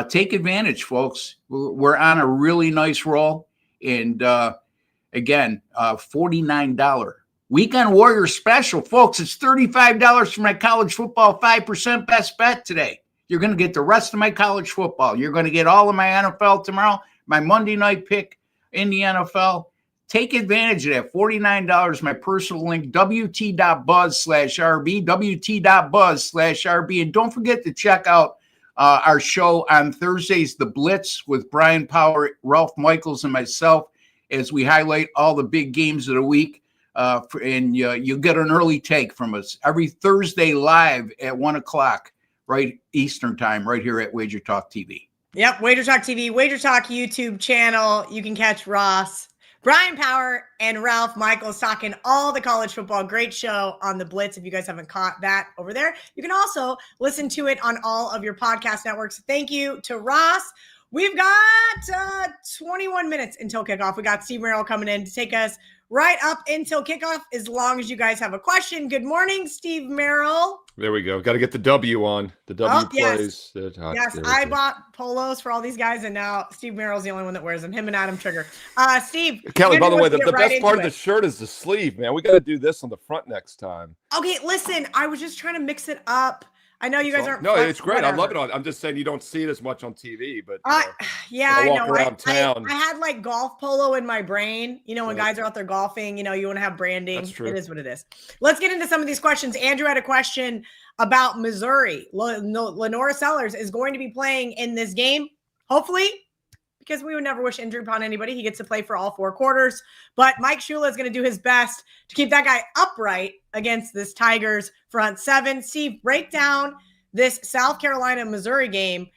Take advantage, folks. We're on a really nice roll. And again, $49 Weekend Warrior special, folks. It's $35 for my college football 5% best bet today. You're going to get the rest of my college football. You're going to get all of my NFL tomorrow, my Monday night pick in the NFL. Take advantage of that. $49, my personal link, wt.buzz/RB, wt.buzz/RB. And don't forget to check out our show on Thursdays, The Blitz, with Brian Power, Ralph Michaels, and myself, as we highlight all the big games of the week. And you'll get an early take from us every Thursday live at 1:00, right Eastern time, right here at Wager Talk TV. Yep, Wager Talk TV, Wager Talk YouTube channel. You can catch Ross, Brian Power, and Ralph Michaels talking all the college football. Great show on The Blitz. If you guys haven't caught that over there, you can also listen to it on all of your podcast networks. Thank you to Ross. We've got 21 minutes until kickoff. We got Steve Merrill coming in to take us right up until kickoff, as long as you guys have a question. Good morning, Steve Merrill. There we go. Got to get the W on. The W plays. Yes, I bought polos for all these guys, and now Steve Merrill's the only one that wears them. Him and Adam Trigger. Steve. Kelly, by the way, the best part of the shirt is the sleeve, man. We got to do this on the front next time. Okay, listen, I was just trying to mix it up. I know you guys aren't. No, it's great. Whatever. I love it. I'm just saying you don't see it as much on TV, but I know. Around town. I had like golf polo in my brain. You know, when guys are out there golfing, you know, you want to have branding. That's true. It is what it is. Let's get into some of these questions. Andrew had a question about Missouri. Lenora Sellers is going to be playing in this game, hopefully, because we would never wish injury upon anybody. He gets to play for all 4 quarters. But Mike Shula is going to do his best to keep that guy upright against this Tigers front 7. Steve, break down this South Carolina-Missouri game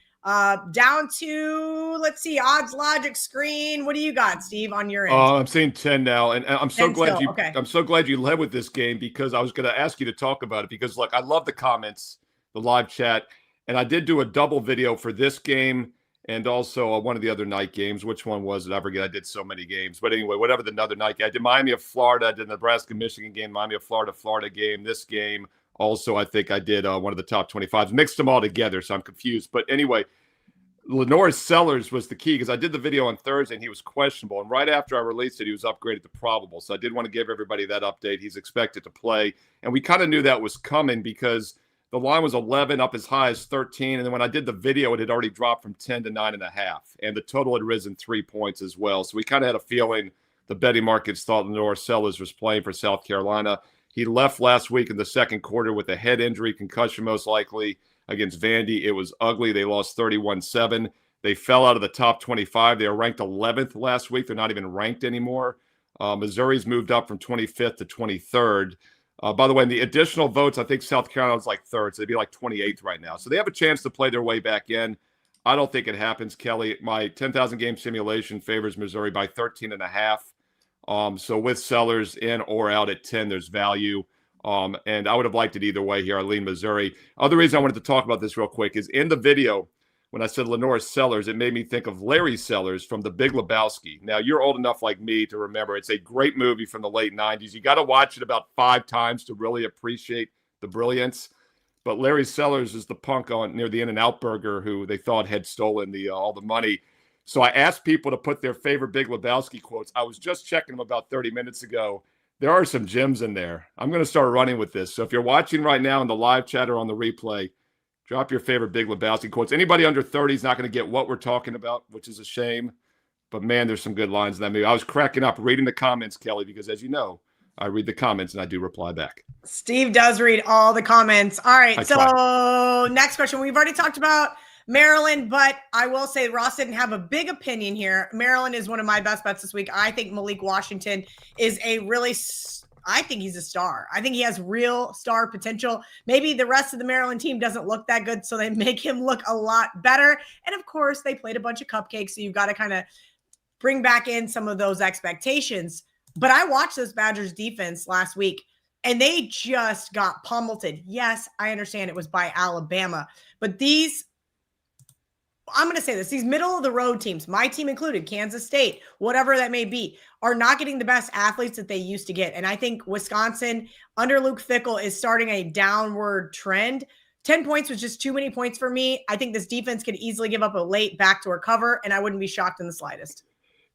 down to, let's see, odds logic screen. What do you got, Steve, on your end? I'm saying 10 now, and I'm so glad still, okay. I'm so glad you led with this game, because I was going to ask you to talk about it, because look, I love the comments, the live chat, and I did do a double video for this game and also one of the other night games. Which one was it? I forget. I did so many games, but anyway, whatever the other night game. I did Miami of Florida, I did the Nebraska-Michigan game, Miami of Florida game, this game. Also, I think I did one of the top 25s, mixed them all together, so I'm confused. But anyway, Lenora Sellers was the key, because I did the video on Thursday and he was questionable. And right after I released it, he was upgraded to probable. So I did want to give everybody that update. He's expected to play. And we kind of knew that was coming, because the line was 11 up as high as 13. And then when I did the video, it had already dropped from 10 to 9.5. And the total had risen 3 points as well. So we kind of had a feeling the betting markets thought Lenora Sellers was playing for South Carolina. He left last week in the second quarter with a head injury, concussion most likely, against Vandy. It was ugly. They lost 31-7. They fell out of the top 25. They were ranked 11th last week. They're not even ranked anymore. Missouri's moved up from 25th to 23rd. By the way, in the additional votes, I think South Carolina was like 3rd, so they'd be like 28th right now. So they have a chance to play their way back in. I don't think it happens, Kelly. My 10,000 game simulation favors Missouri by 13.5. So with Sellers in or out at 10, there's value. And I would have liked it either way here. I lean Missouri. Other reason I wanted to talk about this real quick is in the video, when I said Lenora Sellers, it made me think of Larry Sellers from The Big Lebowski. Now, you're old enough like me to remember. It's a great movie from the late 90s. You got to watch it about 5 times to really appreciate the brilliance. But Larry Sellers is the punk near the In-N-Out Burger who they thought had stolen all the money. So I asked people to put their favorite Big Lebowski quotes. I was just checking them about 30 minutes ago. There are some gems in there. I'm going to start running with this. So if you're watching right now in the live chat or on the replay, drop your favorite Big Lebowski quotes. Anybody under 30 is not going to get what we're talking about, which is a shame. But, man, there's some good lines in that movie. I was cracking up reading the comments, Kelly, because, as you know, I read the comments and I do reply back. Steve does read all the comments. All right, next question. We've already talked about Maryland, but I will say Ross didn't have a big opinion here. Maryland is one of my best bets this week. I think Malik Washington is I think he's a star. I think he has real star potential. Maybe the rest of the Maryland team doesn't look that good, so they make him look a lot better. And of course, they played a bunch of cupcakes, so you've got to kind of bring back in some of those expectations. But I watched this Badgers defense last week, and they just got pummeled. Yes, I understand it was by Alabama, but I'm going to say this, these middle of the road teams, my team included, Kansas State, whatever that may be, are not getting the best athletes that they used to get. And I think Wisconsin under Luke Fickell is starting a downward trend. 10 points was just too many points for me. I think this defense could easily give up a late backdoor cover, and I wouldn't be shocked in the slightest.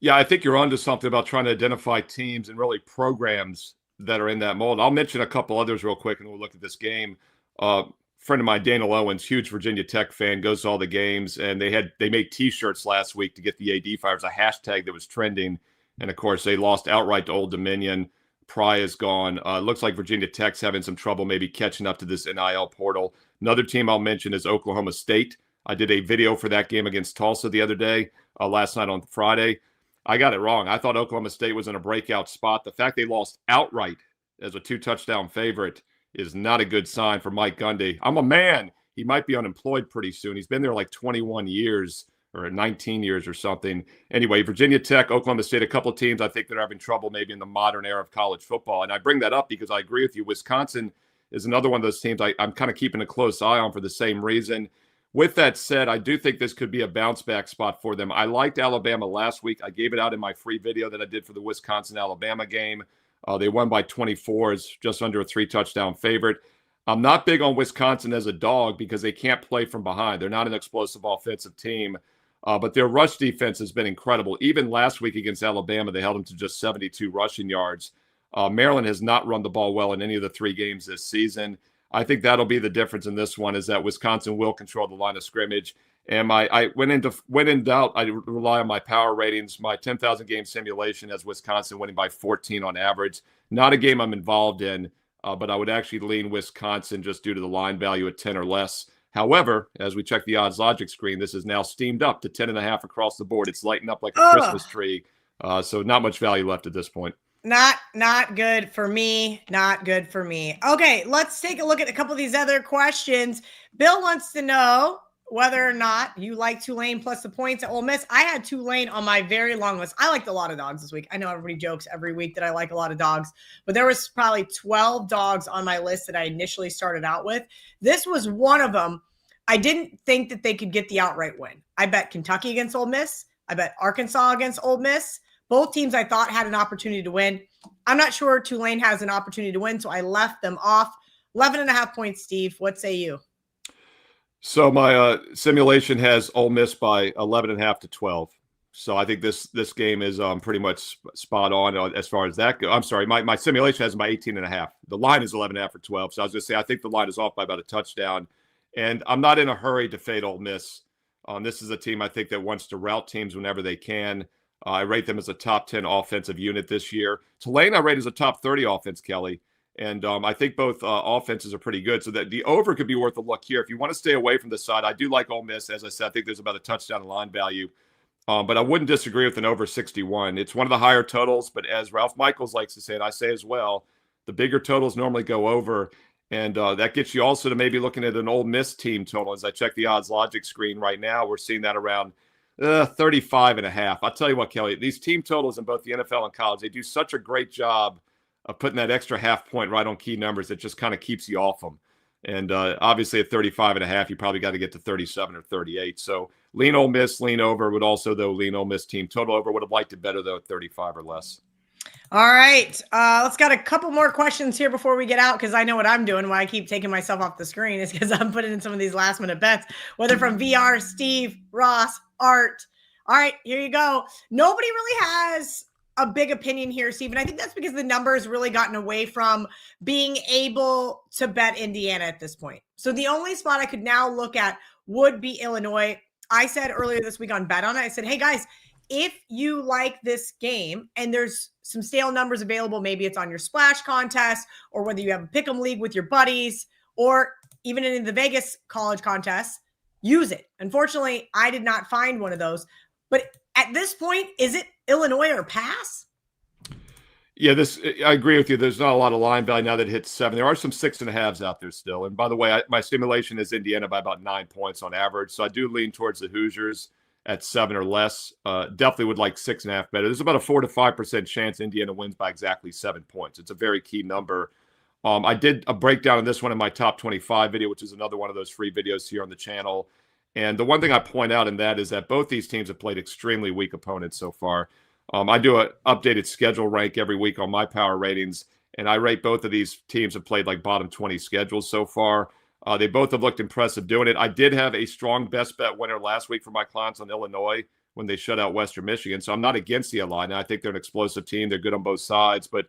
Yeah, I think you're onto something about trying to identify teams and really programs that are in that mold. I'll mention a couple others real quick, and we'll look at this game. Friend of mine, Daniel Owens, huge Virginia Tech fan, goes to all the games, and they made T-shirts last week to get the AD fires, a hashtag that was trending, and of course they lost outright to Old Dominion. Pry is gone. It looks like Virginia Tech's having some trouble maybe catching up to this NIL portal. Another team I'll mention is Oklahoma State. I did a video for that game against Tulsa the other day, last night on Friday. I got it wrong. I thought Oklahoma State was in a breakout spot. The fact they lost outright as a 2-touchdown favorite is not a good sign for Mike Gundy. I'm a man. He might be unemployed pretty soon. He's been there like 21 years or 19 years or something. Anyway, Virginia Tech, Oklahoma State, a couple of teams I think that are having trouble maybe in the modern era of college football. And I bring that up because I agree with you. Wisconsin is another one of those teams I'm kind of keeping a close eye on for the same reason. With that said, I do think this could be a bounce back spot for them. I liked Alabama last week. I gave it out in my free video that I did for the Wisconsin-Alabama game. They won by 24, is just under a 3-touchdown favorite. I'm not big on Wisconsin as a dog because they can't play from behind. They're not an explosive offensive team, but their rush defense has been incredible. Even last week against Alabama, they held them to just 72 rushing yards. Maryland has not run the ball well in any of the 3 games this season. I think that'll be the difference in this one, is that Wisconsin will control the line of scrimmage. And when in doubt, I rely on my power ratings. My 10,000 game simulation has Wisconsin winning by 14 on average. Not a game I'm involved in. but I would actually lean Wisconsin just due to the line value at 10 or less. However, as we check the odds logic screen, this is now steamed up to 10.5 across the board. It's lighting up like a Christmas tree. So not much value left at this point. Not good for me. Not good for me. Okay, let's take a look at a couple of these other questions. Bill wants to know whether or not you like Tulane plus the points at Ole Miss. I had Tulane on my very long list. I liked a lot of dogs this week. I know everybody jokes every week that I like a lot of dogs, but there was probably 12 dogs on my list that I initially started out with. This was one of them. I didn't think that they could get the outright win. I bet Kentucky against Ole Miss. I bet Arkansas against Ole Miss. Both teams I thought had an opportunity to win. I'm not sure Tulane has an opportunity to win, so I left them off. 11.5 points, Steve. What say you? So my simulation has Ole Miss by 11.5 to 12. So I think this game is pretty much spot on as far as that goes. I'm sorry, my simulation has them by 18.5. The line is 11.5 for 12. So I was going to say I think the line is off by about a touchdown. And I'm not in a hurry to fade Ole Miss. This is a team I think that wants to rout teams whenever they can. I rate them as a top 10 offensive unit this year. Tulane I rate as a top 30 offense, Kelly. And I think both offenses are pretty good. So that the over could be worth a look here. If you want to stay away from the side, I do like Ole Miss. As I said, I think there's about a touchdown in line value. But I wouldn't disagree with an over 61. It's one of the higher totals. But as Ralph Michaels likes to say, and I say as well, the bigger totals normally go over. And that gets you also to maybe looking at an Ole Miss team total. As I check the odds logic screen right now, we're seeing that around 35.5. I'll tell you what, Kelly, these team totals in both the NFL and college, they do such a great job of putting that extra half point right on key numbers that just kind of keeps you off them. And obviously at 35.5, you probably got to get to 37 or 38. So lean Ole Miss, lean over. Would also, though, lean Ole Miss team total over. Would have liked it better, though, at 35 or less. All right. Let's got a couple more questions here before we get out, because I know what I'm doing. Why I keep taking myself off the screen is because I'm putting in some of these last minute bets, whether from VR, Steve, Ross, Art. All right, here you go. Nobody really has a big opinion here, Steve. And I think that's because the numbers really gotten away from being able to bet Indiana at this point. So the only spot I could now look at would be Illinois. I said earlier this week on Bet On It, I said, hey guys, if you like this game and there's some stale numbers available, maybe it's on your splash contest, or whether you have a pick'em league with your buddies, or even in the Vegas college contest, use it. Unfortunately, I did not find one of those. But at this point, is it Illinois or pass? Yeah, I agree with you. There's not a lot of line value now that it hits 7. There are some 6.5s out there still. And by the way, my simulation is Indiana by about 9 points on average. So I do lean towards the Hoosiers at 7 or less. Definitely would like 6.5 better. There's about a 4 to 5% chance Indiana wins by exactly 7 points. It's a very key number. I did a breakdown of this one in my top 25 video, which is another one of those free videos here on the channel. And the one thing I point out in that is that both these teams have played extremely weak opponents so far. I do an updated schedule rank every week on my power ratings, and I rate both of these teams have played like bottom 20 schedules so far. They both have looked impressive doing it. I did have a strong best bet winner last week for my clients on Illinois when they shut out Western Michigan. So I'm not against the Illini. I think they're an explosive team. They're good on both sides, but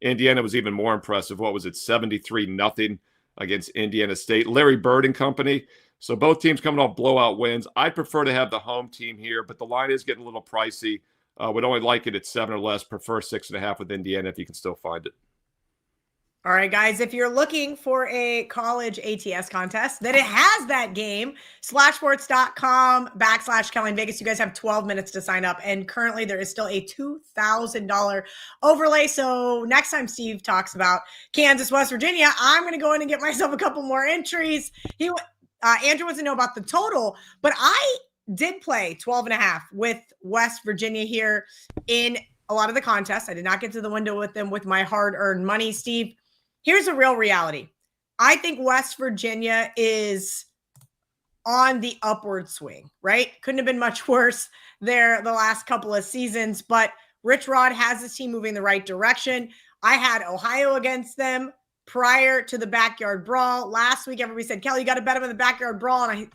Indiana was even more impressive. What was it? 73-0 against Indiana State. Larry Bird and company. So both teams coming off blowout wins. I prefer to have the home team here, but the line is getting a little pricey. Would only like it at 7 or less. Prefer 6.5 with Indiana if you can still find it. All right, guys, if you're looking for a college ATS contest, that it has that game, slashsports.com/Kelly in Vegas. You guys have 12 minutes to sign up. And currently there is still a $2,000 overlay. So next time Steve talks about Kansas, West Virginia, I'm going to go in and get myself a couple more entries. Andrew wants to know about the total, but I did play 12.5 with West Virginia here in a lot of the contests. I did not get to the window with them with my hard-earned money, Steve. Here's a real reality. I think West Virginia is on the upward swing, right? Couldn't have been much worse there the last couple of seasons, but Rich Rod has his team moving in the right direction. I had Ohio against them prior to the backyard brawl. Last week, everybody said, Kelly, you got to bet them in the backyard brawl. And I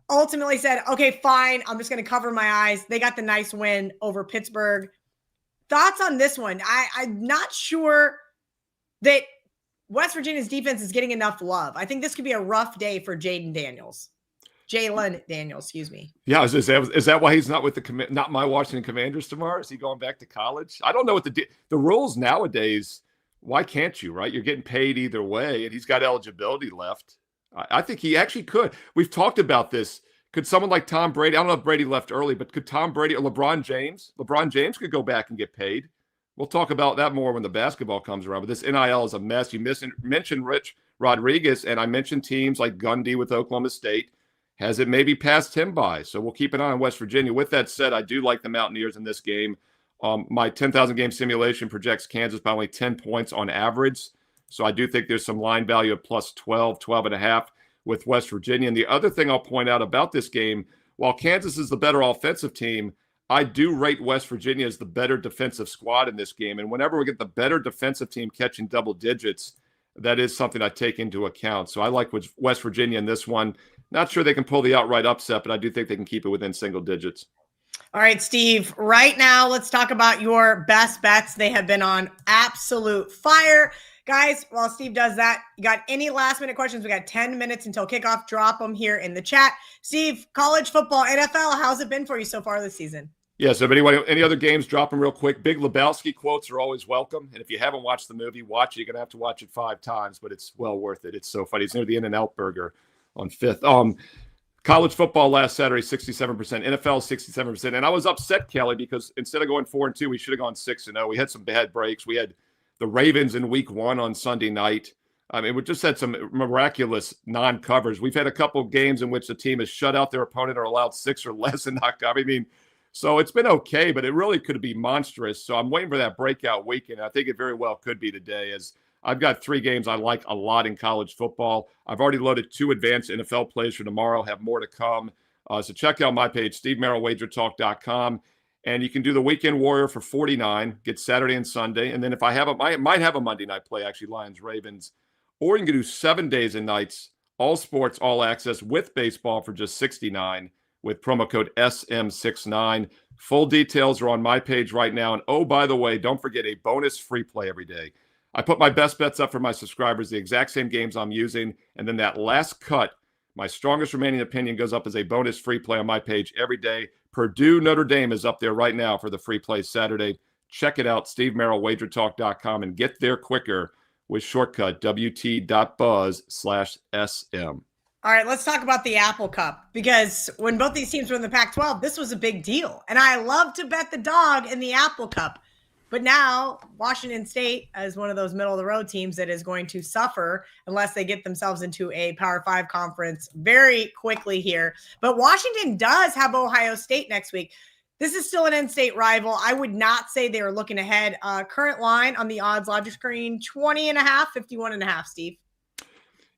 ultimately said, okay, fine. I'm just going to cover my eyes. They got the nice win over Pittsburgh. Thoughts on this one? I'm not sure that West Virginia's defense is getting enough love. I think this could be a rough day for Jalen Daniels, excuse me. Yeah, is that why he's not with not my Washington Commanders tomorrow? Is he going back to college? I don't know what the rules nowadays why can't you, right? You're getting paid either way, and he's got eligibility left. I think he actually could. We've talked about this. Could someone like Tom Brady, I don't know if Brady left early, but could Tom Brady or LeBron James could go back and get paid. We'll talk about that more when the basketball comes around. But this NIL is a mess. You mentioned Rich Rodriguez, and I mentioned teams like Gundy with Oklahoma State. Has it maybe passed him by? So we'll keep an eye on West Virginia. With that said, I do like the Mountaineers in this game. My 10,000 game simulation projects Kansas by only 10 points on average. So I do think there's some line value of plus 12, 12.5 with West Virginia. And the other thing I'll point out about this game, while Kansas is the better offensive team, I do rate West Virginia as the better defensive squad in this game. And whenever we get the better defensive team catching double digits, that is something I take into account. So I like West Virginia in this one. Not sure they can pull the outright upset, but I do think they can keep it within single digits. All right, Steve, right now, let's talk about your best bets. They have been on absolute fire. Guys, while Steve does that, you got any last minute questions? We got 10 minutes until kickoff. Drop them here in the chat. Steve, college football, NFL, how's it been for you so far this season? Yeah, so if anyone, any other games, drop them real quick. Big Lebowski quotes are always welcome. And if you haven't watched the movie, watch it. You're going to have to watch it 5 times, but it's well worth it. It's so funny. It's near the In-N-Out Burger on 5th. College football last Saturday, 67%. NFL, 67%. And I was upset, Kelly, because instead of going 4-2, we should have gone 6-0. We had some bad breaks. We had the Ravens in week 1 on Sunday night. I mean, we just had some miraculous non-covers. We've had a couple of games in which the team has shut out their opponent or allowed 6 or less and not cover. I mean, so it's been okay, but it really could be monstrous. So I'm waiting for that breakout weekend. I think it very well could be today, as I've got 3 games I like a lot in college football. I've already loaded 2 advanced NFL plays for tomorrow. Have more to come. So check out my page, SteveMerrillWagerTalk.com. And you can do the Weekend Warrior for $49, get Saturday and Sunday. And then if I might have a Monday night play, actually, Lions-Ravens. Or you can do 7 days and nights, all sports, all access with baseball for just $69 with promo code SM69. Full details are on my page right now. And oh, by the way, don't forget a bonus free play every day. I put my best bets up for my subscribers, the exact same games I'm using. And then that last cut, my strongest remaining opinion, goes up as a bonus free play on my page every day. Purdue Notre Dame is up there right now for the free play Saturday. Check it out, SteveMerrillWagerTalk.com, and get there quicker with shortcut WT.buzz/SM. All right, let's talk about the Apple Cup, because when both these teams were in the Pac-12, this was a big deal. And I love to bet the dog in the Apple Cup. But now Washington State is one of those middle-of-the-road teams that is going to suffer unless they get themselves into a Power 5 conference very quickly here. But Washington does have Ohio State next week. This is still an in-state rival. I would not say they are looking ahead. Current line on the odds logic screen, 20.5, 51.5, Steve.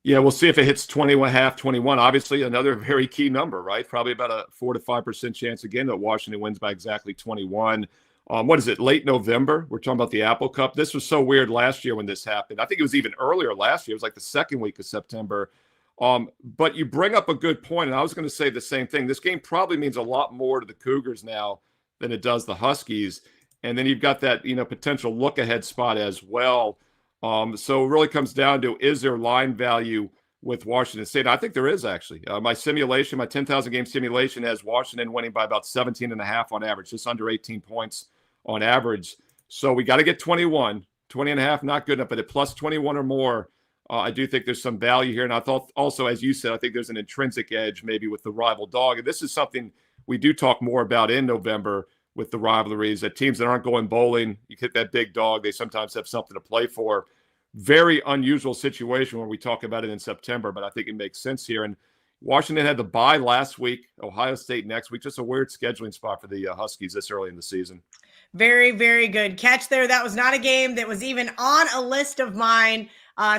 Yeah, we'll see if it hits 20.5, 21. Obviously, another very key number, right? Probably about a 4 to 5% chance again that Washington wins by exactly 21. What is it, late November? We're talking about the Apple Cup. This was so weird last year when this happened. I think it was even earlier last year. It was like the second week of September. But you bring up a good point, and I was going to say the same thing. This game probably means a lot more to the Cougars now than it does the Huskies. And then you've got that, potential look-ahead spot as well. So it really comes down to, is there line value with Washington State? I think there is, actually. My 10,000 game simulation has Washington winning by about 17.5 on average, just under 18 points on average. So we got to get 20.5, not good enough, but at plus 21 or more, I do think there's some value here. And I thought also, as you said, I think there's an intrinsic edge maybe with the rival dog. And this is something we do talk more about in November with the rivalries, that teams that aren't going bowling, you hit that big dog, they sometimes have something to play for. Very unusual situation when we talk about it in September, but I think it makes sense here. And Washington had the bye last week, Ohio State next week. Just a weird scheduling spot for the Huskies this early in the season. Very, very good catch there. That was not a game that was even on a list of mine.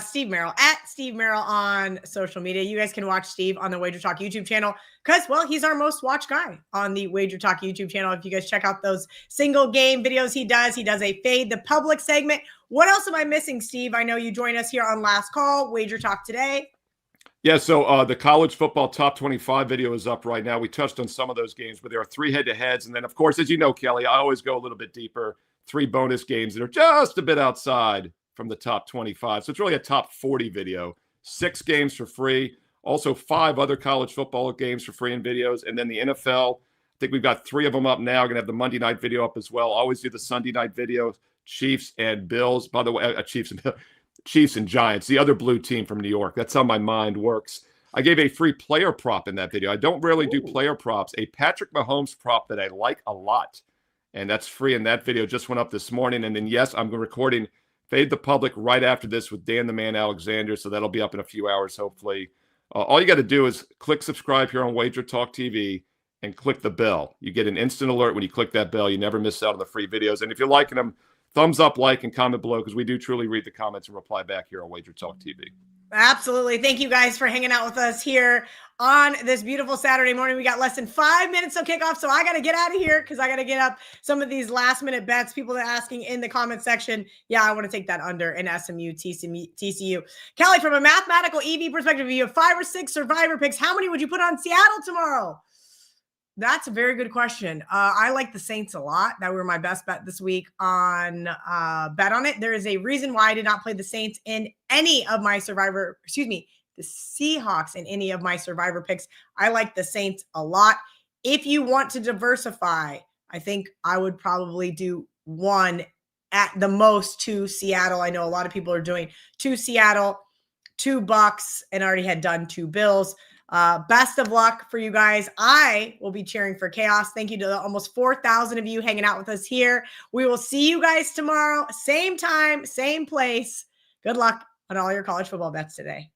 Steve Merrill, at Steve Merrill on social media. You guys can watch Steve on the WagerTalk YouTube channel because, well, he's our most watched guy on the WagerTalk YouTube channel. If you guys check out those single game videos he does a Fade the Public segment. What else am I missing, Steve? I know you joined us here on Last Call, WagerTalk today. Yeah, so the college football top 25 video is up right now. We touched on some of those games, but there are 3 head-to-heads. And then, of course, as you know, Kelly, I always go a little bit deeper. 3 bonus games that are just a bit outside from the top 25. So it's really a top 40 video. 6 games for free. Also 5 other college football games for free in videos. And then the NFL, I think we've got 3 of them up now. Going to have the Monday night video up as well. Always do the Sunday night video. Chiefs and Bills. By the way, Chiefs and Giants, the other blue team from New York. That's how my mind works. I gave a free player prop in that video. I don't really do player props. A Patrick Mahomes prop that I like a lot. And that's free in that video. Just went up this morning. And then, yes, I'm recording Fade the Public right after this with Dan the Man Alexander. So that'll be up in a few hours, hopefully. All you got to do is click subscribe here on WagerTalk TV and click the bell. You get an instant alert when you click that bell. You never miss out on the free videos. And if you're liking them, thumbs up, like, and comment below, because we do truly read the comments and reply back here on WagerTalk TV. Absolutely. Thank you guys for hanging out with us here on this beautiful Saturday morning. We got less than 5 minutes till kickoff, so I got to get out of here because I got to get up some of these last-minute bets. People are asking in the comment section, yeah, I want to take that under in SMU, TCU. Kelly, from a mathematical EV perspective, you have 5 or 6 survivor picks. How many would you put on Seattle tomorrow? That's a very good question. I like the Saints a lot. That were my best bet this week on Bet on It. There is a reason why I did not play the Saints in any of my the Seahawks in any of my survivor picks. I like the Saints a lot. If you want to diversify, I think I would probably do 1 at the most to Seattle. I know a lot of people are doing 2 Seattle, 2 Bucks, and already had done 2 Bills. Best of luck for you guys. I will be cheering for chaos. Thank you to the almost 4,000 of you hanging out with us here. We will see you guys tomorrow. Same time, same place. Good luck on all your college football bets today.